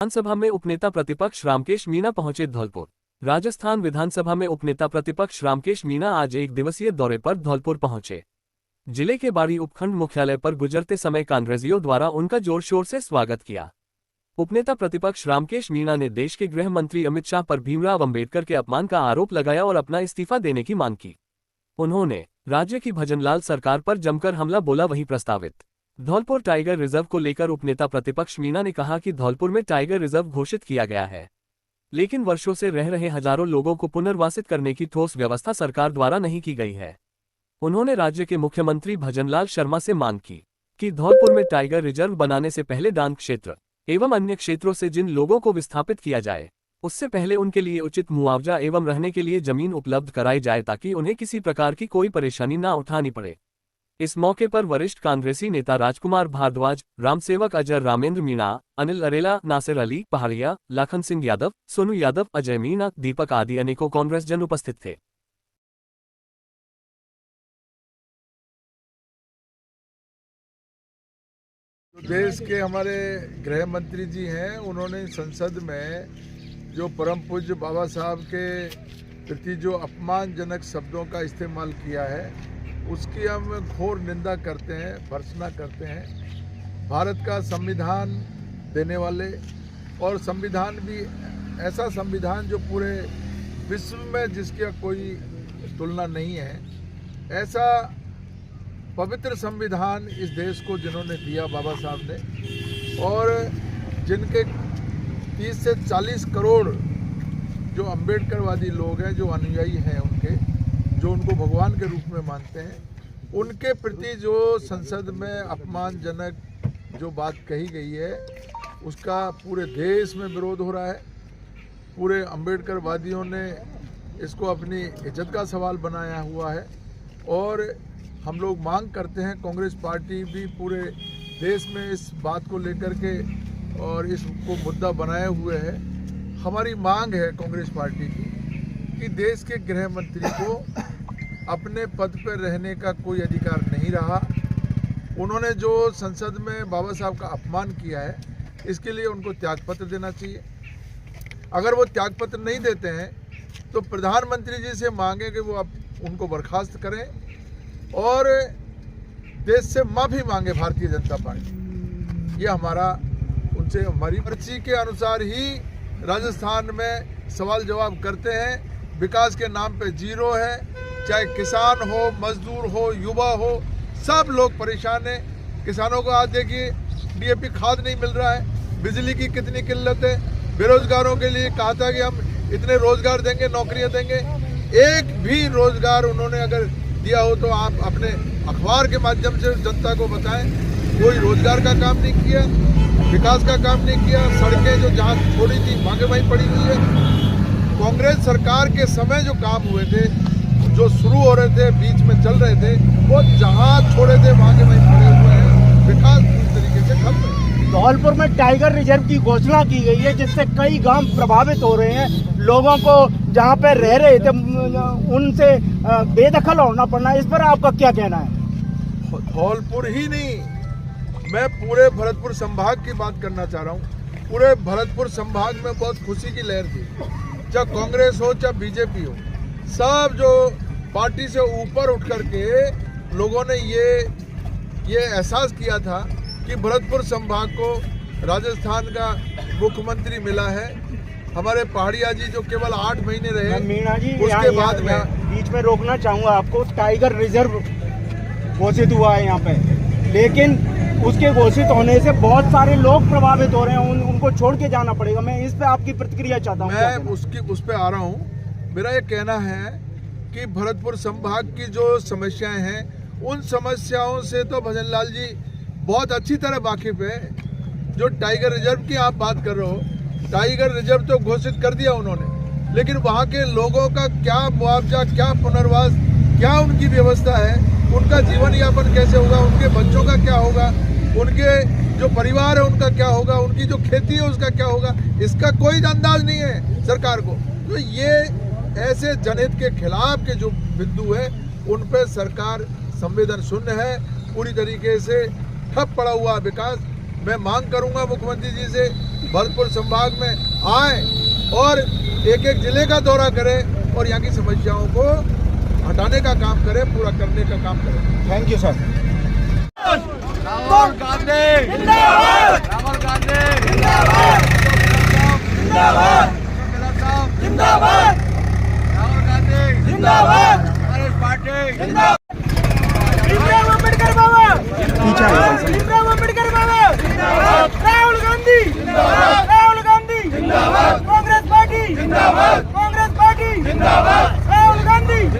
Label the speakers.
Speaker 1: विधानसभा में उपनेता प्रतिपक्ष रामकेश मीणा पहुंचे धौलपुर। राजस्थान विधानसभा में उपनेता प्रतिपक्ष रामकेश मीणा आज एक दिवसीय दौरे पर धौलपुर पहुंचे। जिले के बाड़ी उपखंड मुख्यालय पर गुजरते समय कांग्रेसियों द्वारा उनका जोर शोर से स्वागत किया। उपनेता प्रतिपक्ष रामकेश मीणा ने देश के गृह मंत्री अमित शाह पर भीमराव अंबेडकर के अपमान का आरोप लगाया और अपना इस्तीफा देने की मांग की। उन्होंने राज्य की भजनलाल सरकार पर जमकर हमला बोला, वही प्रस्तावित धौलपुर टाइगर रिजर्व को लेकर उपनेता प्रतिपक्ष मीणा ने कहा कि धौलपुर में टाइगर रिजर्व घोषित किया गया है, लेकिन वर्षों से रह रहे हजारों लोगों को पुनर्वासित करने की ठोस व्यवस्था सरकार द्वारा नहीं की गई है। उन्होंने राज्य के मुख्यमंत्री भजनलाल शर्मा से मांग की कि धौलपुर में टाइगर रिजर्व बनाने से पहले डांग क्षेत्र एवं अन्य क्षेत्रों से जिन लोगों को विस्थापित किया जाए, उससे पहले उनके लिए उचित मुआवजा एवं रहने के लिए जमीन उपलब्ध कराई जाए ताकि उन्हें किसी प्रकार की कोई परेशानी न उठानी पड़े। इस मौके पर वरिष्ठ कांग्रेसी नेता राजकुमार भारद्वाज, रामसेवक अजय रामेंद्र मीणा, अनिल अरेला, नासिर अली पहाड़िया, लाखन सिंह यादव, सोनू यादव, अजय मीणा, दीपक आदि अनेकों कांग्रेस जन उपस्थित थे।
Speaker 2: देश के हमारे गृह मंत्री जी हैं, उन्होंने संसद में जो परम पूज्य बाबा साहब के प्रति जो अपमानजनक शब्दों का इस्तेमाल किया है, उसकी हम घोर निंदा करते हैं, भर्त्सना करते हैं। भारत का संविधान देने वाले और संविधान भी ऐसा संविधान जो पूरे विश्व में जिसका कोई तुलना नहीं है, ऐसा पवित्र संविधान इस देश को जिन्होंने दिया बाबा साहब ने, और जिनके 30 से 40 करोड़ जो अम्बेडकरवादी लोग हैं, जो अनुयायी हैं उनके, जो उनको भगवान के रूप में मानते हैं, उनके प्रति जो संसद में अपमानजनक जो बात कही गई है, उसका पूरे देश में विरोध हो रहा है। पूरे अम्बेडकरवादियों ने इसको अपनी इज्जत का सवाल बनाया हुआ है और हम लोग मांग करते हैं, कांग्रेस पार्टी भी पूरे देश में इस बात को लेकर के और इसको मुद्दा बनाए हुए है। हमारी मांग है कांग्रेस पार्टी की कि देश के गृह मंत्री को अपने पद पर रहने का कोई अधिकार नहीं रहा। उन्होंने जो संसद में बाबा साहब का अपमान किया है, इसके लिए उनको त्यागपत्र देना चाहिए। अगर वो त्यागपत्र नहीं देते हैं तो प्रधानमंत्री जी से मांगे कि वो उनको बर्खास्त करें और देश से माफी मांगे भारतीय जनता पार्टी। ये हमारा उनसे हमारी पर्ची के अनुसार ही राजस्थान में सवाल जवाब करते हैं। विकास के नाम पे जीरो है, चाहे किसान हो, मजदूर हो, युवा हो, सब लोग परेशान हैं। किसानों को आज देखिए डीएपी खाद नहीं मिल रहा है, बिजली की कितनी किल्लत है। बेरोजगारों के लिए कहा था कि हम इतने रोजगार देंगे, नौकरियां देंगे, एक भी रोजगार उन्होंने अगर दिया हो तो आप अपने अखबार के माध्यम से जनता को बताएं। कोई रोजगार का काम नहीं किया, विकास का काम नहीं किया। सड़कें जो जहाँ छोड़ी थी मांगे वहीं पड़ी हुई है। कांग्रेस सरकार के समय जो काम हुए थे, जो शुरू हो रहे थे, बीच में चल रहे थे, वो जहाँ छोड़े थे मांगे वहीं पड़े हुए हैं। विकास पूरी तरीके से खत्म है।
Speaker 3: धौलपुर में टाइगर रिजर्व की घोषणा की गई है, जिससे कई गांव प्रभावित हो रहे हैं। लोगों को जहां पे रह रहे थे उनसे बेदखल होना पड़ना, इस पर आपका क्या कहना है?
Speaker 2: धौलपुर ही नहीं, मैं पूरे भरतपुर संभाग की बात करना चाह रहा हूँ। पूरे भरतपुर संभाग में बहुत खुशी की लहर थी, चाहे कांग्रेस हो चाहे बीजेपी हो, सब जो पार्टी से ऊपर उठ करके लोगों ने ये एहसास किया था कि भरतपुर संभाग को राजस्थान का मुख्यमंत्री मिला है। हमारे पहाड़िया जी जो केवल 8 महीने रहे,
Speaker 3: मीणा जी
Speaker 2: उसके बाद में
Speaker 3: बीच में रोकना चाहूंगा आपको। टाइगर रिजर्व घोषित हुआ है यहाँ पे, लेकिन उसके घोषित होने से बहुत सारे लोग प्रभावित हो रहे हैं, उनको छोड़ के जाना पड़ेगा। मैं इस पे आपकी प्रतिक्रिया चाहता हूँ।
Speaker 2: मैं उस पे आ रहा हूँ। मेरा ये कहना है कि भरतपुर संभाग की जो समस्याएं हैं, उन समस्याओं से तो भजनलाल जी बहुत अच्छी तरह वाकिफ है। जो टाइगर रिजर्व की आप बात कर रहे हो, टाइगर रिजर्व तो घोषित कर दिया उन्होंने, लेकिन वहाँ के लोगों का क्या मुआवजा, क्या पुनर्वास, क्या उनकी व्यवस्था है, उनका जीवन यापन कैसे होगा, उनके बच्चों का क्या होगा, उनके जो परिवार है उनका क्या होगा, उनकी जो खेती है उसका क्या होगा, इसका कोई अंदाज नहीं है सरकार को। तो ये ऐसे जनहित के खिलाफ के जो बिंदु है, उन पर सरकार संवेदन शून्य है, पूरी तरीके से ठप पड़ा हुआ विकास। मैं मांग करूंगा मुख्यमंत्री जी से भरतपुर संभाग में आए और एक एक जिले का दौरा करें और यहाँ की समस्याओं को हटाने का काम करें, पूरा करने का काम करें।
Speaker 3: Thank you sir.
Speaker 4: Rahul Gandhi जिंदाबाद। राहुल गांधी जिंदाबाद।